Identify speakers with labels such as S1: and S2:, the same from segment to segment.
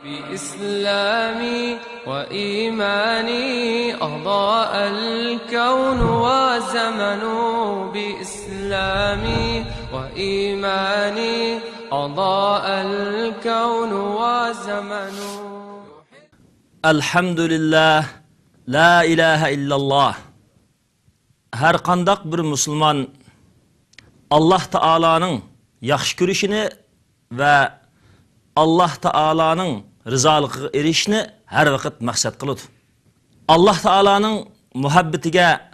S1: بإسلامي وإيماني أضاء الكون وزمن بإسلامي وإيماني أضاء الكون وزمن
S2: الحمد لله لا إله إلا الله. Her qandaq bir Müslüman Allah Taala'nın yaxşı görüşünü ve Allah Taala'nın rızalığına erişini her vakit maksat kılıdı. Allah Taala'nın muhabbetiga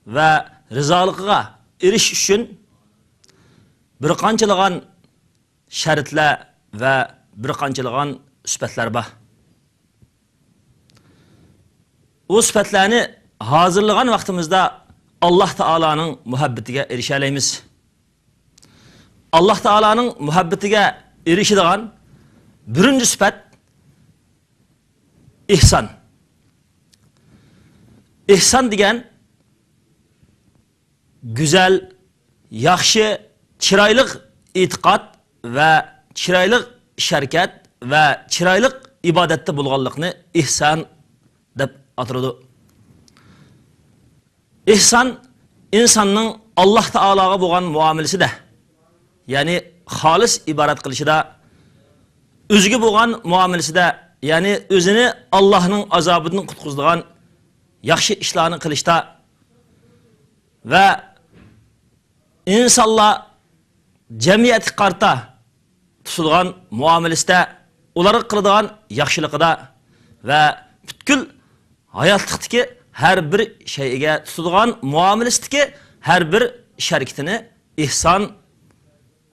S2: ve rızalığına eriş üçün bir qançalığan şartlar ve bir qançalığan sübetler var. O sübetlerini hazırlayan vaktimizde Allah Taala'nın muhabbetiga erişeleyimiz. Allah Taala'nın muhabbetiga erişidigan birinci sübet ihsan. İhsan degen güzel, yaxşı, çiraylık itiqat ve çiraylık şerket ve çiraylık ibadette bulğanlıqni ihsan deb atırdı. İhsan insanın Allah Taala'ga bo'lgan muamelesi de, yani halis ibadet kılışı da, özgü bo'lgan muamelesi de, yani özünü Allah'ın azabından qutquzdigan yaxşı işlerini kılışta ve insanlar cemiyeti qarta tutulgan muamelesi de, uları kıldigan yaxşılıqda ve bütkül hayatlıqdaki her bir şeyge tutulgan muamelesindeki her bir şerketini ihsan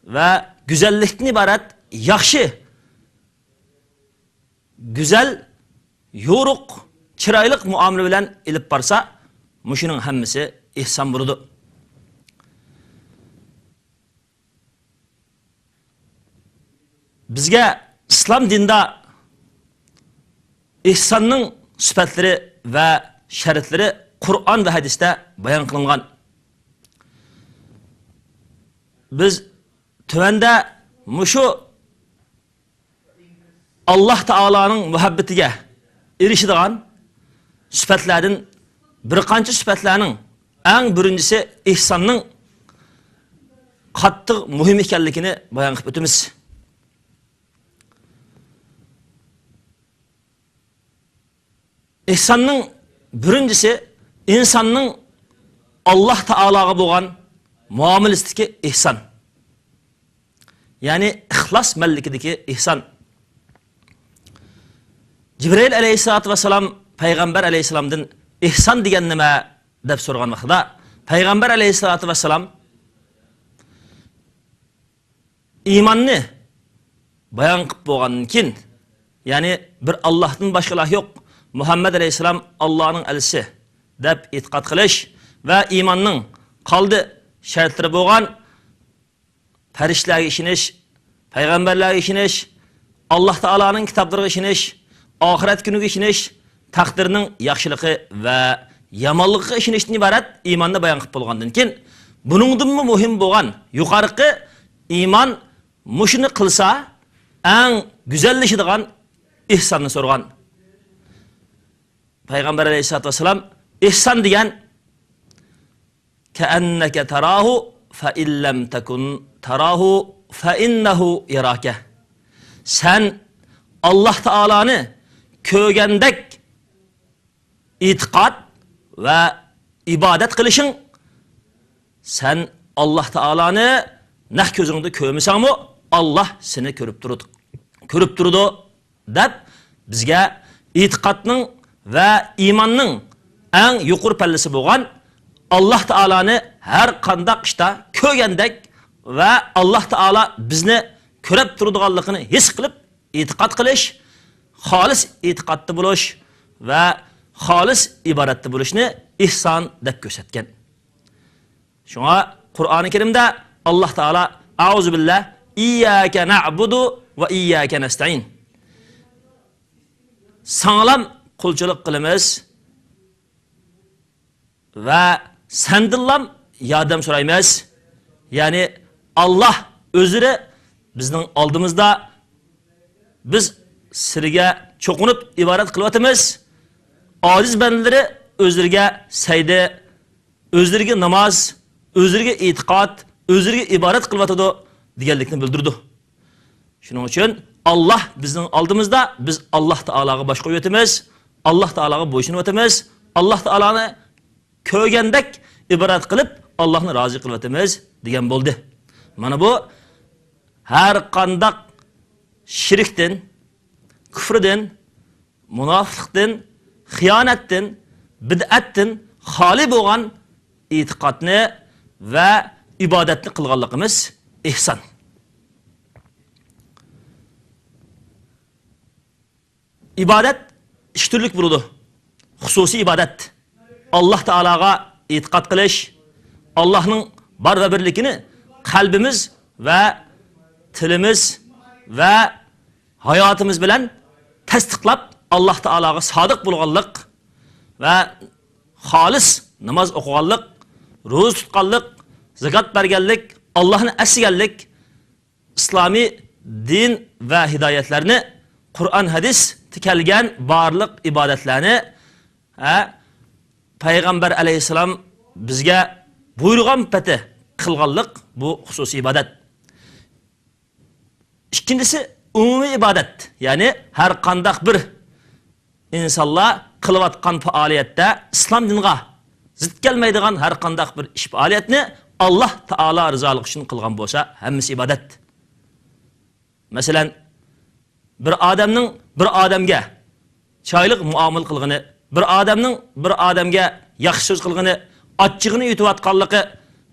S2: ve güzellikten ibaret yaxşı, güzel, yoruq, çiraylık muamele bilen ilip barsa, muşunun hemmisi ihsan burudu. Bizge İslam dinde ihsanın sübetleri ve şeritleri Kur'an ve hadiste bayan kılıngan. Biz tövende muşu Allah Taala'nın muhabbetige erişidigan sübetlerden bir qancha sübetlerinin en birincisi ihsanның qattiq muhim ekanligini bayon qilib o'tamiz. İhsanның birincisi insanның Allah Taala'ga bo'lgan muamelesideki ihsan. Yani ihlas mellikideki ihsan. Cibril aleyhissalatu vesselam Peygamber aleyhisselamdan ihsan degan nima deb so'ragan vaqtida Peygamber aleyhissalatu vesselam imanni bayon qilib bo'lgandan keyin, yani bir Allah'tan başka ilah yok, Muhammed aleyhisselam Allah'ın elçisi deb etiqat qilish ve imanның qaldı şartları bo'lgan farishtalarga ishonish, payg'ambarlarga ishonish, Allah Taala'nın kitaplarına ishonish, ahiret günüge ishonish, taqdirning yaxshiligi ve yomonligiga ishonishdan iborat imanni bayon qilib bo'lgandan keyin, buningdanmi muhim bo'lgan yuqorqi iman mushuni qilsa eng go'zallashadigan ihsonni so'ragan. Peygamber aleyhissalatu vesselam ihsan degan keenneke tarahu fe illem tekun tarahu fe innehu yarake. Sen Allah Taala'nı kögendek itiqat ve ibadet kılışın, sen Allah Taala'nı nah gözünde kömüsen mi Allah seni körüp durdu deb bizge itiqatның ve imanның en yuqur pellesi bo'lgan Allah Taala'nı her qandaq ishda kögendek ve Allah Taala bizni körüp turduğanlıqını his qilib itiqat qilish, xolis itiqatda bo'lish ve xolis ibadatda bo'lishni ihson deb ko'rsatgan. Shunga Qur'oni Karimda Allah Taala auzu billah iyyaka na'budu ve iyyaka nesta'in. Sağlam qulchilik qilamiz ve sendillam yordam so'raymiz. Yani Allah özüre bizning oldimizda biz sizga cho'qinib ibodat qilyapmiz. Aziz bandalari o'zlariga sayda, o'zlariga namoz, o'zlariga e'tiqod, o'zlariga ibodat qilyotdi deganlikni bildirdi. Shuning uchun Allah bizning oldimizda biz Alloh taolaga bosh qo'yamiz, Alloh taolaga bo'ysunib o'tamiz, Alloh taolani ko'rgandek ibodat qilib Allohni rozi qilyapmiz degan bo'ldi. Mana bu har qanday shirkdan, kufrdan, munofiqdan, xiyonatdan, bid'atdan xoli bo'lgan e'tiqodni va ibodatni qilganligimiz ihson. İbadet ish turlik bo'ladi. Xususiy ibodat. Alloh taolaga e'tiqod qilish, Allohning bor va birligini qalbimiz va tilimiz va hayotimiz bilan tasdiqlab Alloh taolaga sodiq bo'lganlik va xolis namoz o'qiganlik, ro'za tutganlik, zakot berganlik, Allohni asganlik, islomiy din va hidoyatlarni Qur'on hadis tikalgan barliq ibodatlarni Payg'ambar alayhisalom bizga buyurgan pati qilganlik bu xususiy ibodat. İkincisi umumiy ibodat. Ya'ni har qanday bir insonlar qilayotgan faoliyatda islom diniga zid kelmaydigan har qanday bir ish faoliyatni Alloh taolo rizoligi uchun qilgan bo'lsa, hammasi ibodat. Masalan, bir odamga chiroyli muomala qilgani, bir odamga yaxshi so'z qilgani, ochchig'ini yutayotganligi,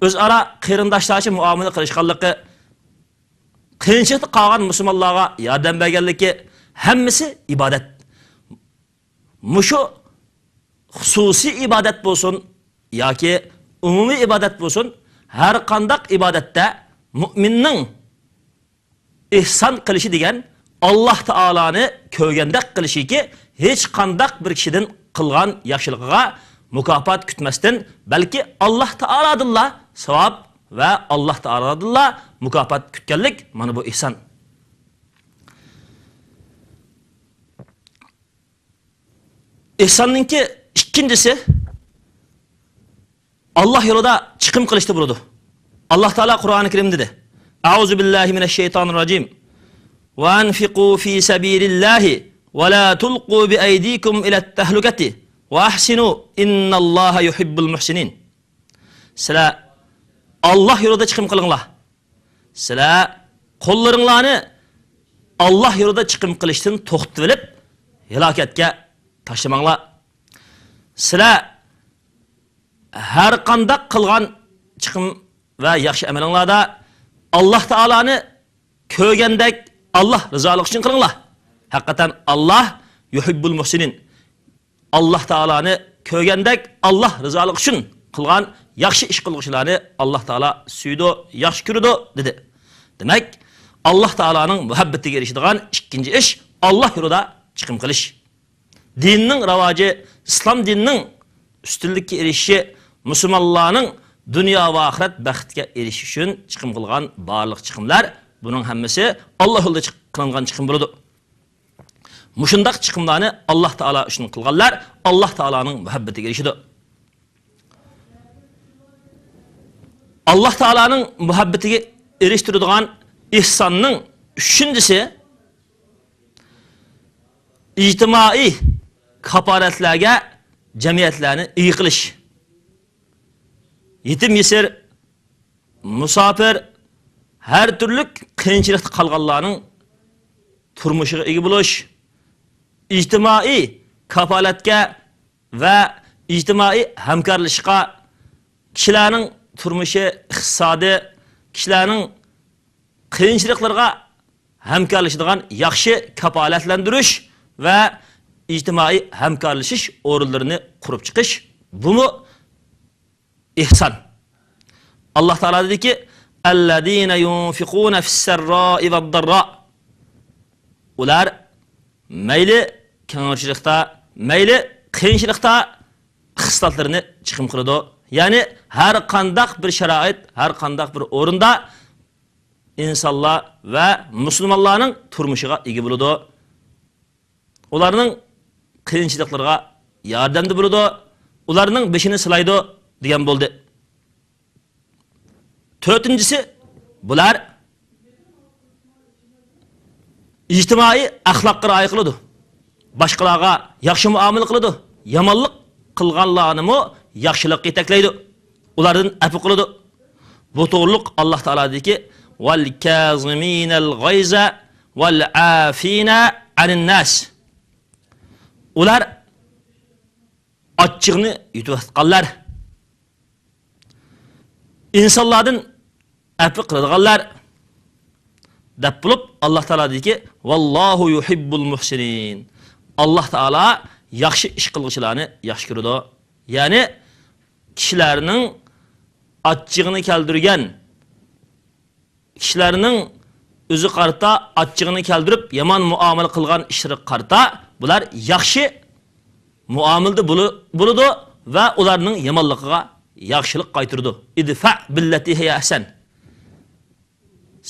S2: o'zaro qarindoshlarcha muomala qilishganligi, qiyinchilikda qolgan musulmonlarga yordam berganligi hammasi ibodat. Mushu xususiy ibodat bo'lsin yoki umumiy ibodat bo'lsin, har qanday ibodatda mu'minning ihson qilishi degan Alloh taolani ko'rganda qilishiki, hech qanday bir kishidan qilgan yaxshiligiga mukofot kutmasdan, balki Alloh taoladan savob va Alloh taoladan mukofot kutganlik, mana bu ihson. İhsonning ikkinchisi Alloh yo'lida chiqim qilishda bo'ladi. Alloh taolo Qur'oni Karimda dedi: "A'uzu billahi minash shaytonir rojim. Wa anfiqu fi sabilillahi wa la tulqu bi aydikum ila at-tahlukati wa ahsinu innalloha yuhibbul muhsinin." Sizlar Alloh yo'lida chiqim qilinglar. Sizlar qo'llaringlarni Alloh yo'lida chiqim qilishdan to'xtatib olib, halokatga tashlamanglar. Sizlar har qanday qilgan chiqim va yaxshi amalinglarda Alloh taolani ko'rgandek Allah rizoligi uchun qilinglar. Haqiqatan Alloh yuhibbul muhsinin. Alloh taolani ko'rgandek Allah rizoligi uchun qilgan yaxshi ish qiluvchilarni Alloh taolo suydi, yaxshi ko'rdi dedi. Demak, Alloh taolaning muhabbatiga erishadigan ikkinchi ish Alloh yo'lida chiqim qilish. Dinning ravoji, islom dinining ustunlikka erishishi, musulmonlarning dunyo va oxirat baxtiga erishishi uchun chiqim qilgan barliq chiqimlar, buning hammasi Alloh yo'lida qilingan chiqim bo'ladi. Mushundaq chiqimlarni Alloh taolo uchun qilganlar Alloh taolaning muhabbatiga erishadi. Alloh taolaning muhabbatiga erishtiradigan ihsonning uchinchisi ijtimoiy kaporatlarga jamiyatlarni ega qilish. Yetim yesir, musafir, her türlü qiyinchilikda qolganlarning turmushiga ega bo'lish, ijtimoiy kapolatga va ijtimoiy hamkorlikqa, kishilarning turmushi, iqtisodi, kishilarning qiyinchiliklarga hamkorlashadigan yaxshi kapolatlantirish va ijtimoiy hamkorlashish o'rinlarini qurib chiqish, bu ihson. Alloh taolo dediki: "Allazina yunfiquna fis-sarra'i vad-darra." Ular mayli kengchilikda, mayli qiyinchilikda xislatlarini chiqim qiladi. Ya'ni har qanday bir sharoit, har qanday bir o'rinda insonlar va musulmonlarning turmushiga ega bo'ladi. ularning qiyinchiliklarga yordamda bo'ladi, ularning beshini silaydi degan bo'ldi. To'rtinchisi, bular ijtimoiy axloqqa rioya qiladi. Boshqalarga yaxshi muomala qiladi. Yomonlik qilganlarni yaxshilikka yetaklaydi. Ulardan afu qiladi. Bu to'g'riliq Alloh taoladagi val kaziminal g'ayza val afina anin nas. Ular achchiqni yutib insonlardan afu qiladiganlar deb bo'lib Alloh taoladagi vallohu yuhibbul muhsinin. Alloh taolo yaxshi ish qiluvchilarni yaxshi ko'radi. Ya'ni kishilarning achchig'ini keltirgan, kishilarning o'zi qarta achchig'ini keltirib yomon muomala qilgan ishni qarta bular yaxshi muomalada bo'ladi va ularning yomonligiga yaxshilik qaytirdi. Idfa billati hiya ahsan.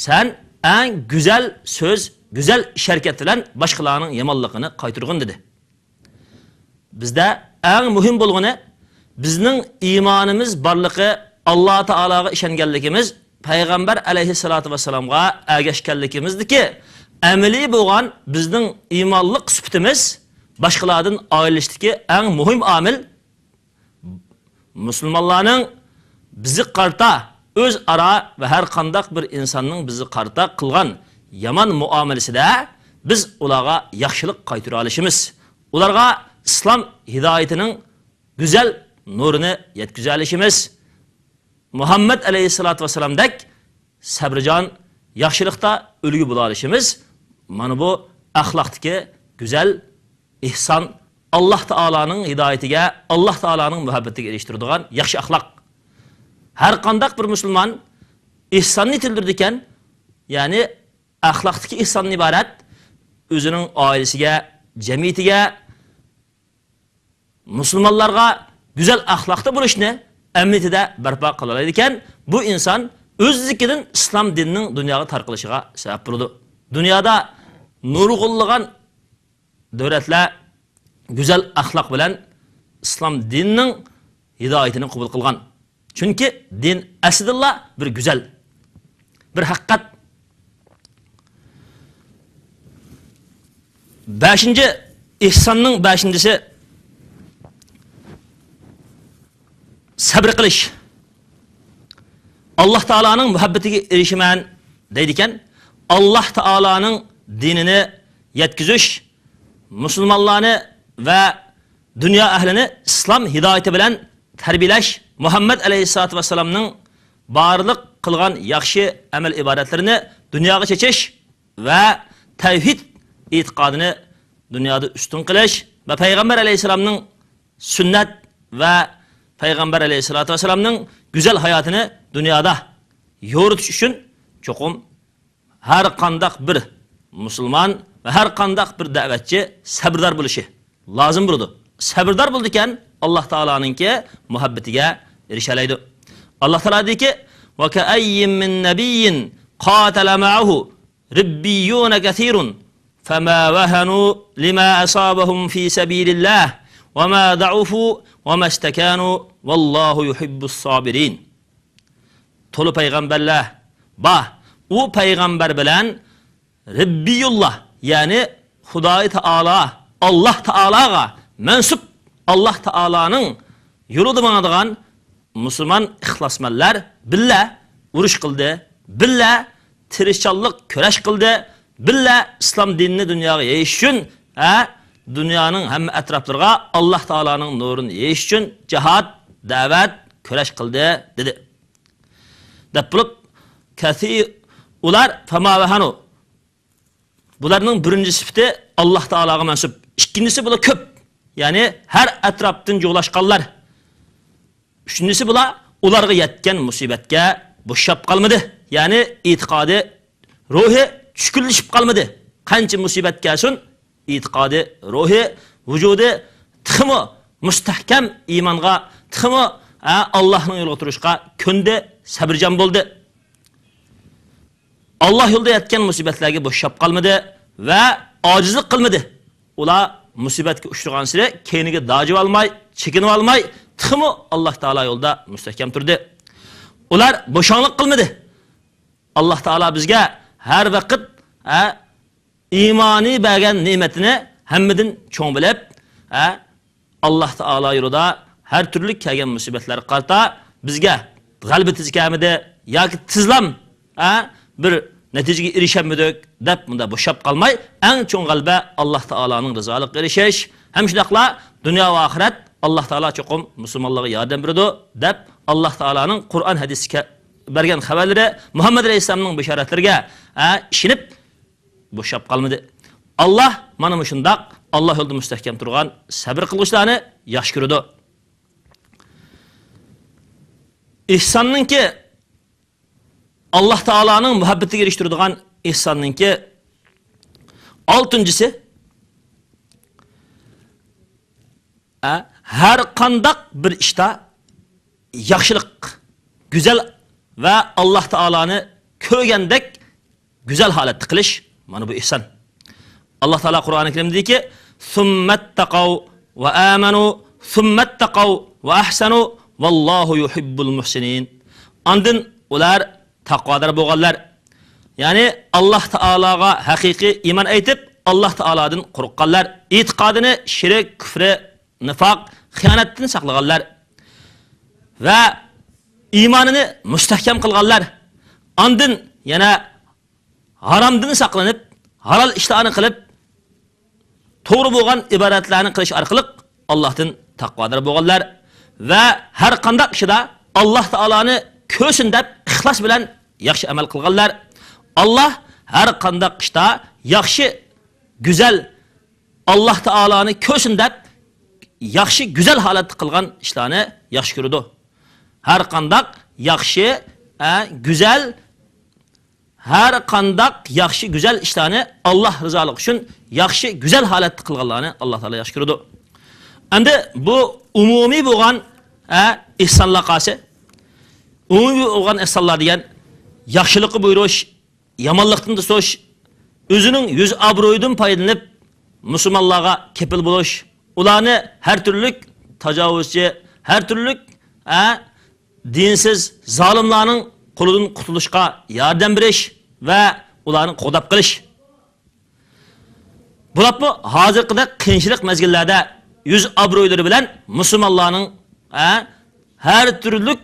S2: Sen eng güzel söz, güzel şirket bilan boshqalarning yomonligini qaytirgin dedi. Bizda eng muhim bo'lgani bizning iymonimiz borligi, Alloh taolaga ishonganligimiz, payg'ambar alayhissalatu vassalamga ergashganligimizdiki, amaliy bo'lgan bizning iymonlik sifatimiz boshqalardan ayrilishdagi eng muhim omil musulmonlarning bizi qarta öz ara ve her qandaq bir insanның bizi qarta qilgan yaman muomalasida biz ularga yaxshilik qaytara olishimiz, ularga islom hidoyatining güzel nurini yetkiza olishimiz, Muhammed aleyhissalatu vesselam'dek sabrjon yaxshilikda ulgu bo'la olishimiz, mana bu axloqdagi güzel ihson, Alloh taolaning hidoyatiga, Alloh taolaning muhabbatiga erishtiradigan yaxshi axloq. Her qandaq bir musulmon ihsonni tildirdikan, ya'ni axloqdagi ihsondan iborat o'zining oilasiga, jamiyatiga, musulmonlarga güzel axloqda bo'lishni amniyatida barpo qila oladi ekan, bu inson o'zligidan islom dinining dunyoga tarqalishiga sabab bo'ladi. Dunyoda nurg'unlagan davlatlar güzel axloq bilan islom dinining hidoyatini qabul qilgan. Çünkü din aslida bir güzel, bir haqiqat. 5. ihsonning 5-si sabr qilish. Alloh taolaning muhabbatiga erishiman deydigan, Alloh taolaning dinini yetkizish, musulmonlarni va dunyo ahlini islom hidoyati bilan tarbiyalash, Muhammed aleyhissalatu vesselam'ның barliq qilgan yaxshi amal ibodatlarini dunyoga chechish va tavhid e'tiqodini dunyoda ustun qilish va payg'ambar aleyhissalam'ның sunnat va payg'ambar aleyhissalatu vesselam'ның güzel hayotini dunyoda yoritish uchun cho'qim har qandaq bir musulmon va har qandaq bir da'vatchi sabrdor bo'lishi lozim bo'ladi. Sabrdor bo'ldikan Alloh taolaninki muhabbatiga erishalaydi. Alloh taolo deyki: "Va ka'ayyin min nabiyyin qatala ma'ahu ribbiyun kathirun fama wahanu lima asabahum fi sabilillah wa ma da'ufu wa mastakanu wallahu yuhibbus sabirin." Tolu payg'ambarlar u payg'ambar bilan Rabbiyullah, yani Xudoy taolo, Alloh taolaga mansub Allah Taala'nın yolu manadigan musulmon ixlosmanlar billa urush qildi, billa tirishchanlik kurash qildi, billa islom dinini dunyoga yeyish uchun, dunyoning hamma atroflariga Alloh taolaning nurini yeyish uchun jihad, da'vat, kurash qildi dedi. Deb bo'lib, kathir ular famavahanu. Bularning birinchi sifati Alloh taolaga mansub, ikkinchisi bular ko'p. Yani her etraftan joğlaşkanlar. Üçüncüsü bula ularga yetken musibetke boşap kalmadı. Yani itikadı, ruhi çükürleşip kalmadı. Kançı musibet gelsin, itikadı, ruhi, vücudu tıxımı müstahkem imanға, tıxımı Allah'ın yolu oturuşqa könde sabırcan boldu. Allah yolda yetken musibetlerge boşap kalmadı ve acizlik kılmadı. ular musibatga uchragan sira keyniga dojib olmay, chekinib olmay, tixmi Alloh taolo yo'lda mustahkam turdi. Ular bo'shonlik qilmadi. Alloh taolo bizga har vaqt iymoniy bergan ne'matini hammadan cho'ng bilib, Alloh taolo yo'lida har turli kelgan musibatlar qarta bizga g'alaba tizkamidi yoki tizlam bir natijaga erishamedik deb bunda bo'shab qolmay, eng cho'ng g'alaba Alloh taoloning rizoligiga erishish, ham shundaqla dunyo va oxirat Alloh taolo cho'qim musulmonlarga yordam beradi deb Alloh taoloning Qur'on hadisiga bergan xabarlari Muhammad alayhisolamning bishoratlariga ishinib bo'shab qolmadi. Alloh mana shundaq Alloh yo'lida mustahkam turgan sabr qiluvchilarni yaxshi ko'radi. İhsanningki Alloh taolaning muhabbatiga erishtiradigan ihsonningki 6-si har qandaq bir ishda yaxshilik, go'zal va Alloh taolani ko'rgandek go'zal holatda qilish, mana bu ihson. Alloh taolo Qur'oni Karimda deyki, "Summattaqaw va amanu, summattaqaw va ahsanu, vallohu yuhibbul muhsinin." Ondan ular taqvodor bo'lganlar, ya'ni Alloh taologa haqiqiy iymon aytib, Alloh taolodan qo'rqqanlar, e'tiqodini shirk, kufri, nifoq, xiyonatdan saqlaganlar va iymonini mustahkam qilganlar. Ondan yana haromdan saqlanib, halol ishlarni qilib, to'g'ri bo'lgan ibodatlarni qilish orqali Allohdan taqvodor bo'lganlar va har qanday ishda Alloh taolani ko'rsin deb ixlos bilan yaxshi amal qilganlar. Alloh har qanday ishda yaxshi, go'zal Alloh taolani ko'rsin deb yaxshi, go'zal holatda qilgan ishlarni yaxshi ko'radi. Har qanday yaxshi, go'zal har qanday yaxshi, go'zal ishlarni Alloh rizoligi uchun yaxshi, go'zal holatda qilganlarni Alloh taolo yaxshi ko'radi. Endi bu umumiy bo'lgan ihsonlar qasi. Umumiy bo'lgan ihsonlar degan yaxshilikni buyurish, yomonlikdan to'sish, o'zining yuz obro'yidan foydalanib musulmonlarga kepil bo'lish, ularni har turli tajovuzchi, har turli dinsiz zolimlarning qo'lidan qutulishga yordam berish va ularni qo'dab qilish. Bular bu hozirgi qiyinchilik mezgillarda yuz obro'ylari bilan musulmonlarning har turli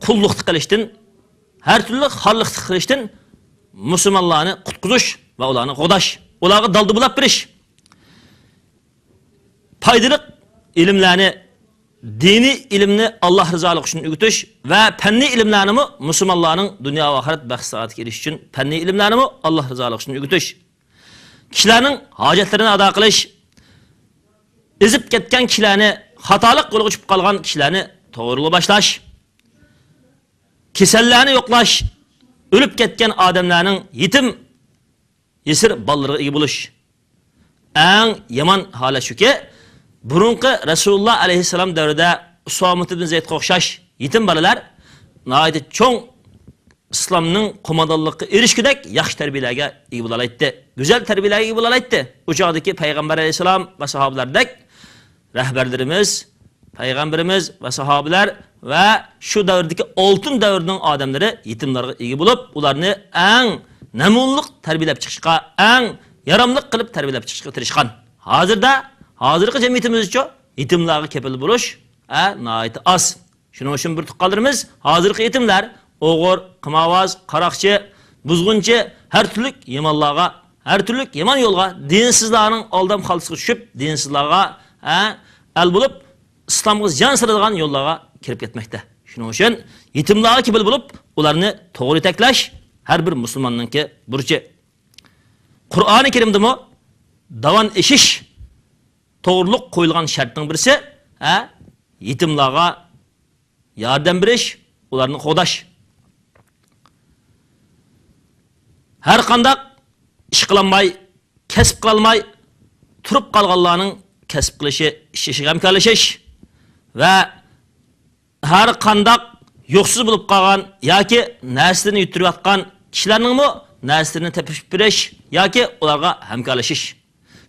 S2: qulluq qilishdan, har turli xorlik qilishdan musulmonlarni qutqizish va ularni qo'dash, ularga dalda bulab berish. Foydali ilmlarni, diniy ilmni Alloh rizoligi uchun o'rgatish va fanniy ilmlarni musulmonlarning dunyo va oxirat baxt saoatiga erishish uchun fanniy ilmlarni Alloh rizoligi uchun o'rgatish. Kishilarning hojatlarini ado qilish, ezib ketgan kishilarni, xatolik yo'liga tushib qolgan kishilarni to'g'rilab boshlash, kasallarni yo'qlash, o'lib ketgan odamlarning yetim, yesir bolalarga ega bo'lish. Eng yomon holat shuki, burunqi Rasululloh alayhisalom davrida Usomah ibn Zaydga o'xshash yetim bolalar nihoyat cho'ng islomning qo'mondonligiga erishgudek yaxshi tarbiyalarga ega bo'la oladi. Go'zal tarbiyalarga ega bo'la oladi. O chog'dagi payg'ambar alayhisalom va sahobalardek rahbarlarimiz, payg'ambarimiz va sahobalar va shu davrdagi oltin davrining odamlari yetimlarga ega bo'lib, ularni eng namunliq tarbiyalab chiqishga, eng yaramli qilib tarbiyalab chiqishga tirishgan. Hozirgi jamiyatimiz uchun yetimlarga kepil bo'lish nihoyat oz. Shuning uchun bir tuqqanlarimiz hozirgi yetimlar o'g'ir, qimovoz, qaroqchi, buzg'unchi, har turli yomonlarga, har turli yomon yo'lga, dinsizlarning oldam xalqisiga tushib, dinsizlarga al bo'lib, islomga jon soladigan yo'llarga kirib ketmoqda. Shuning uchun yetimlarga kepil bo'lib, ularni to'g'ri taklash har bir musulmonninki burchi. Qur'oni Karimda davom eshish to'g'riliq qo'yilgan shartning birisi yetimlarga yordam berish, ularni qo'dash. Har qanday ish qilmay, kasb qilmay turib qolganlarning kasb qilishi, ishiga hamkorlashish va har qanday yo'qsiz bo'lib qolgan yoki narsani yutirayotgan kishilarning narsani tepishib berish yoki ularga hamkorlashish.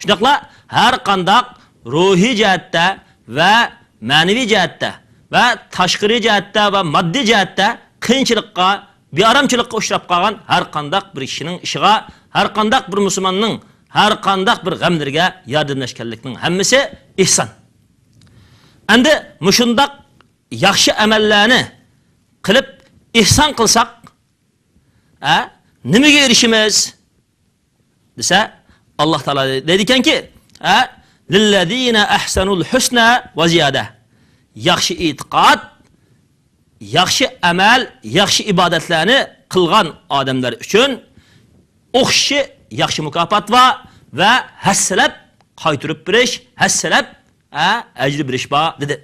S2: Shundaqla har qandaq ruhiy jihatda va ma'naviy jihatda va tashqi jihatda va moddiy jihatda qiyinchilikqa, bearamchilikqa uchrab qolgan har qandaq bir kishining ishiga, har qandaq bir musulmonning har qandaq bir g'amlarga yordamlashganlikning hammasi ihson. Endi mushundaq yaxshi amallarni qilib ihson qilsak, nimaga erishimiz? Desa, Alloh taolo deydi ekanki, lillazina ahsanul husna va ziyada. Yaxshi e'tiqod, yaxshi amal, yaxshi ibodatlarni qilgan odamlar uchun o'xshi yaxshi mukofot va hassalab qaytirib berish, hassalab ajr berish bor dedi.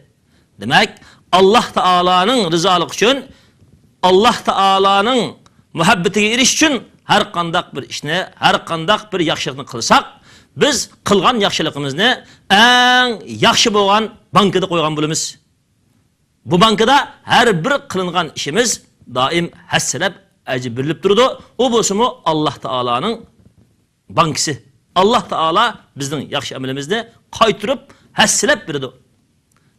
S2: Demak, Alloh taolaning rizoligi uchun, Alloh taolaning muhabbatiga erishish uchun har qandaq bir ishni, har qandaq bir yaxshilikni qilsak, biz qilgan yaxshiligimizni eng yaxshi bo'lgan bankada qo'ygan bo'lamiz. Bu bankada har bir qilingan ishimiz doim hassalab ajr berilib turadi. U bo'lsa-mu Alloh taolaning bankisi. Alloh taolo bizning yaxshi amalimizni qaytirib hassalab beradi.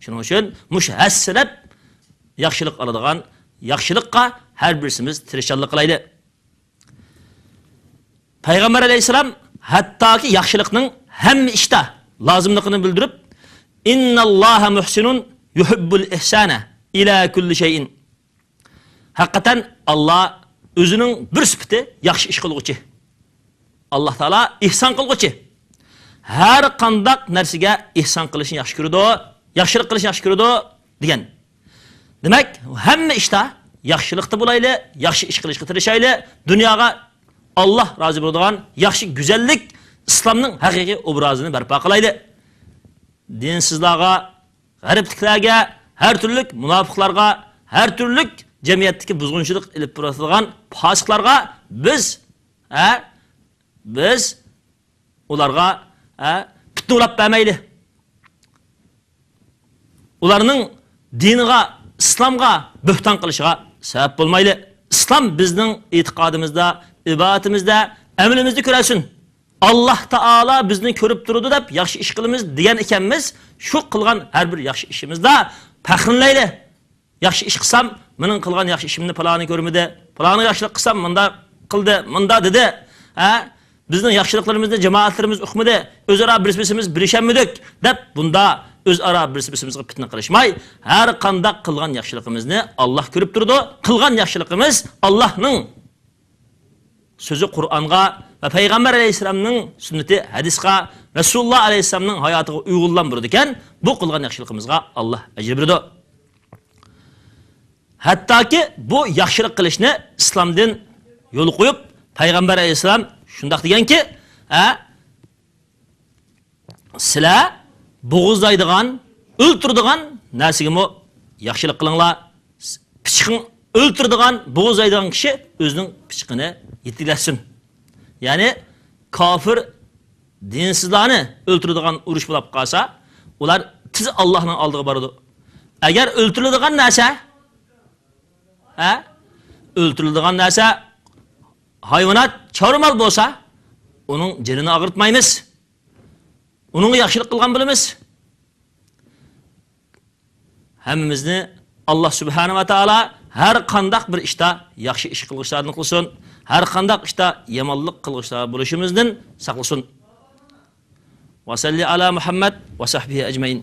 S2: Shuning uchun mush hassalab yaxshilik oladigan yaxshilikqa har birisimiz tirishchilik qilaylik. Payg'ambar alayhisalom hattoki yaxshilikning hamma ishda lozimligini bildirib, innalloha muhsinun yuhibbul ihsana ila kulli shay'in. Haqiqatan Alloh o'zining bir sifati yaxshi ish qiluvchi. Alloh taolo ihson qiluvchi. Har qandaq narsaga ihson qilishni yaxshi ko'radi, yaxshilik qilishni yaxshi ko'radi degan. Demak, hamma ishda yaxshilikda bo'laylik, yaxshi ish qilishga tirishaylik, dunyoga Allah razı bo'ladigan yaxshi go'zallik islomning haqiqiy obrazini barpo qilaylik. Dinsizlarga, g'aribliklarga, har turli munofiqlarga, har turli jamiyatdagi buzg'unchilik ilib turadigan fosiqlarga biz ularga fitnalab bermaylik. Ularning diniga, islomga bo'hton qilishiga sabab bo'lmaylik. İslam bizning e'tiqodimizda, ibodatimizda, amalimizda ko'rsin. Alloh taolo bizni ko'rib turadi deb yaxshi ish qilamiz degan ekanmiz. Shu qilgan har bir yaxshi ishimizda faxrlanaylik. Yaxshi ish qilsam, mening qilgan yaxshi ishimni faloni ko'rmadi. Faloni yaxshilik qilsam, menda qildi, menda dedi. Bizning yaxshiliklarimizni jamoatlarimiz o'qmadi. O'zaro bir-birimiz bilishammidik deb bunda o'zaro bir-birimizga fitna qilishmay, har qanday qilgan yaxshiligimizni Alloh ko'rib turdi. Qilgan yaxshiligimiz Allohning so'zi Qur'onga va payg'ambar alayhisolamning sunnati hadisga, Rasululloh alayhisolamning hayotiga uyg'unlantirdi ekan, bu qilgan yaxshiligimizga Alloh ajr beradi. Hattoki bu yaxshilik qilishni islomdan yo'l qo'yib, payg'ambar alayhisolam shunday deganki, sizlar bo'g'izlaydigan, o'ltiradigan narsaga yaxshilik qilinglar. Pichiqni o'ltiradigan, bo'g'izlaydigan kishi o'zining pichiqini yetilashsin. Ya'ni kofir dinsizlarni o'ltiradigan urush bo'lib qolsa, ular tiz Allohning oldiga boradi. Agar o'ltiriladigan narsa, o'ltiriladigan narsa hayvonot, chormal bo'lsa, uning jinini og'ritmaymiz. Onun yaxshilik qilgan bo'lamiz. Hammamizni Alloh subhanahu va taolo har qandaq bir ishda yaxshi ish qilishlarni qilsin, har qandaq ishda yomonlik qilishlar bo'lishimizdan saqlasin. Va salli ala Muhammad va sahbihi ajmain.